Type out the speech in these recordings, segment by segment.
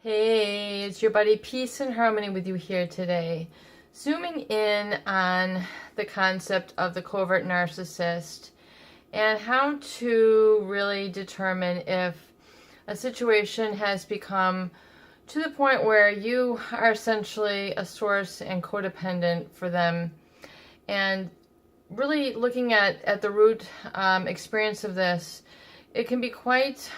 Hey, it's your buddy Peace and Harmony with you here today. Zooming in on the concept of the covert narcissist and how to really determine if a situation has become to the point where you are essentially a source and codependent for them, and really looking at the root experience of this. It can be quite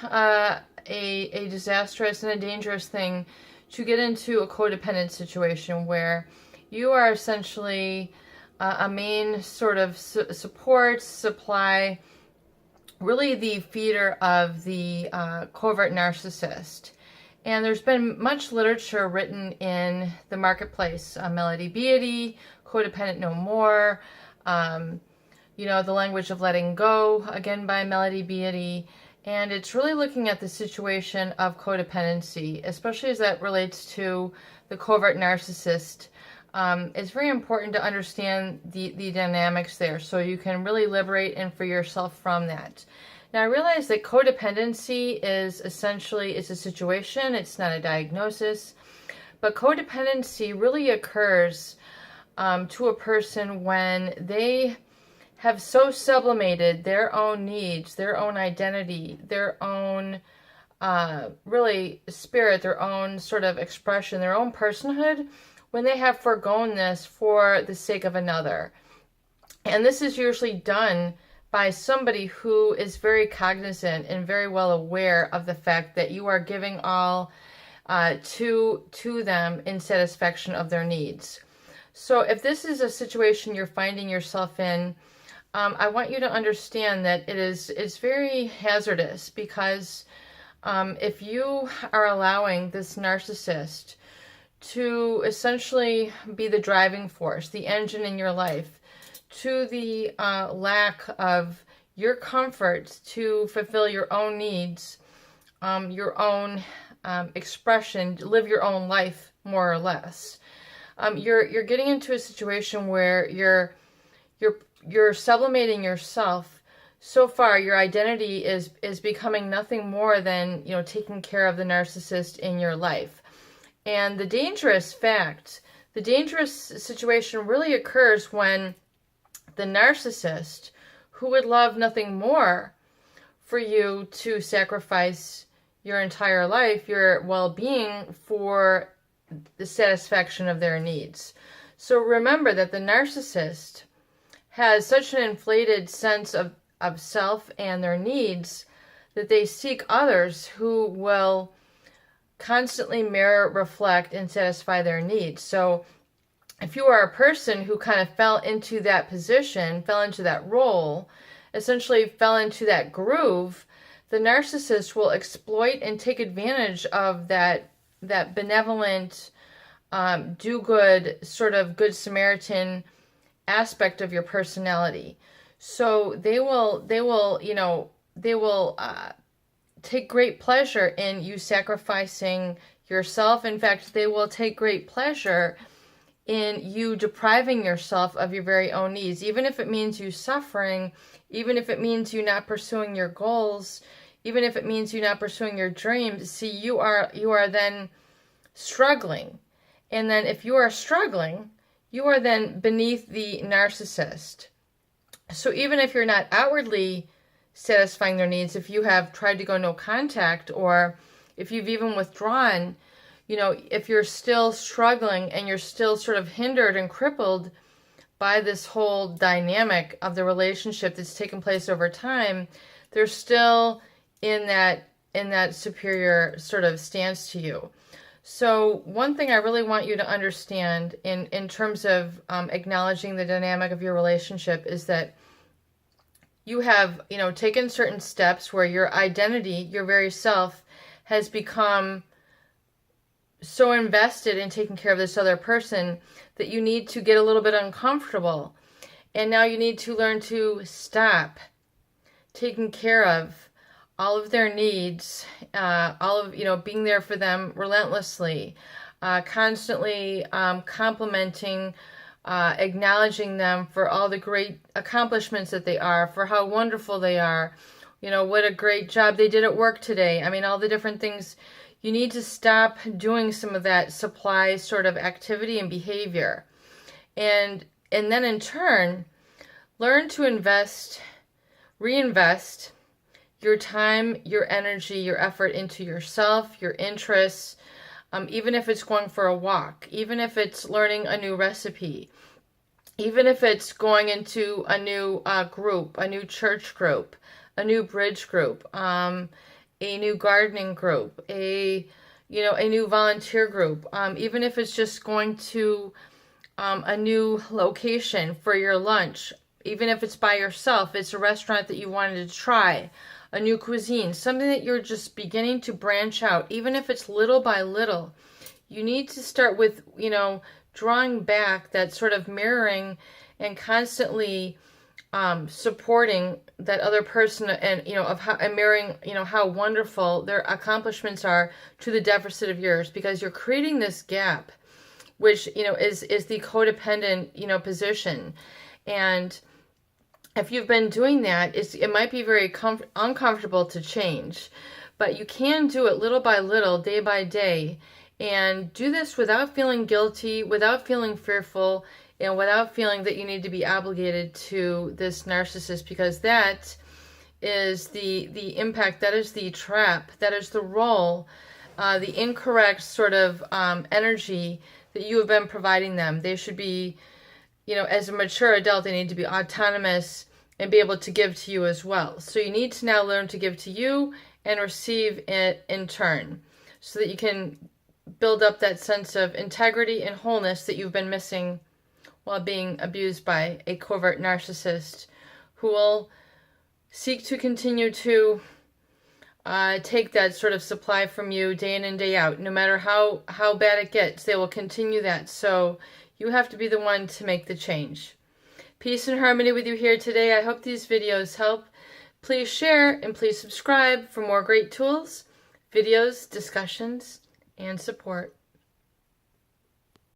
a disastrous and a dangerous thing to get into a codependent situation where you are essentially a main sort of support, supply, really the feeder of the covert narcissist. And there's been much literature written in the marketplace. Melody Beatty, Codependent No More, The Language of Letting Go, again by Melody Beatty. And it's really looking at the situation of codependency, especially as that relates to the covert narcissist. It's very important to understand the dynamics there so you can really liberate and free yourself from that. Now, I realize that codependency is essentially, it's a situation, it's not a diagnosis, but codependency really occurs to a person when they have so sublimated their own needs, their own identity, their own really spirit, their own sort of expression, their own personhood, when they have forgone this for the sake of another. And this is usually done by somebody who is very cognizant and very well aware of the fact that you are giving all to them in satisfaction of their needs. So if this is a situation you're finding yourself in, I want you to understand that it's very hazardous, because if you are allowing this narcissist to essentially be the driving force, the engine in your life, to the lack of your comfort to fulfill your own needs, your own expression, live your own life more or less, you're getting into a situation where you're sublimating yourself so far. Your identity is becoming nothing more than, taking care of the narcissist in your life. And the dangerous situation really occurs when the narcissist, who would love nothing more for you to sacrifice your entire life, your well-being, for the satisfaction of their needs. So remember that the narcissist has such an inflated sense of self and their needs that they seek others who will constantly mirror, reflect, and satisfy their needs. So if you are a person who kind of fell into that position, fell into that role, essentially fell into that groove, the narcissist will exploit and take advantage of that benevolent, do-good, sort of good Samaritan aspect of your personality. So they will take great pleasure in you sacrificing yourself. In fact, they will take great pleasure in you depriving yourself of your very own needs, even if it means you suffering, even if it means you not pursuing your goals, even if it means you not pursuing your dreams. See, you are then struggling. And then if you are struggling, you are then beneath the narcissist. So even if you're not outwardly satisfying their needs, if you have tried to go no contact, or if you've even withdrawn, if you're still struggling and you're still sort of hindered and crippled by this whole dynamic of the relationship that's taken place over time, they're still in that superior sort of stance to you. So one thing I really want you to understand in terms of acknowledging the dynamic of your relationship is that you have, taken certain steps where your identity, your very self, has become so invested in taking care of this other person that you need to get a little bit uncomfortable. And now you need to learn to stop taking care of all of their needs, all of, being there for them relentlessly, constantly complimenting, acknowledging them for all the great accomplishments that they are, for how wonderful they are, what a great job they did at work today. I mean, all the different things you need to stop doing some of that supply sort of activity and behavior. And then in turn, learn to reinvest your time, your energy, your effort into yourself, your interests, even if it's going for a walk, even if it's learning a new recipe, even if it's going into a new group, a new church group, a new bridge group, a new gardening group, a new volunteer group, even if it's just going to a new location for your lunch, even if it's by yourself, it's a restaurant that you wanted to try, a new cuisine, something that you're just beginning to branch out, even if it's little by little. You need to start with, drawing back that sort of mirroring and constantly supporting that other person, and and mirroring how wonderful their accomplishments are to the deficit of yours, because you're creating this gap, which is the codependent position. And if you've been doing that, it might be very uncomfortable to change, but you can do it little by little, day by day. And do this without feeling guilty, without feeling fearful, and without feeling that you need to be obligated to this narcissist, because that is the impact, that is the trap, that is the role, the incorrect sort of energy that you have been providing them. They should be, as a mature adult, they need to be autonomous and be able to give to you as well. So you need to now learn to give to you and receive it in turn, so that you can build up that sense of integrity and wholeness that you've been missing while being abused by a covert narcissist, who will seek to continue to take that sort of supply from you day in and day out. No matter how bad it gets, they will continue that. So you have to be the one to make the change. Peace and harmony with you here today. I hope these videos help. Please share and please subscribe for more great tools, videos, discussions, and support.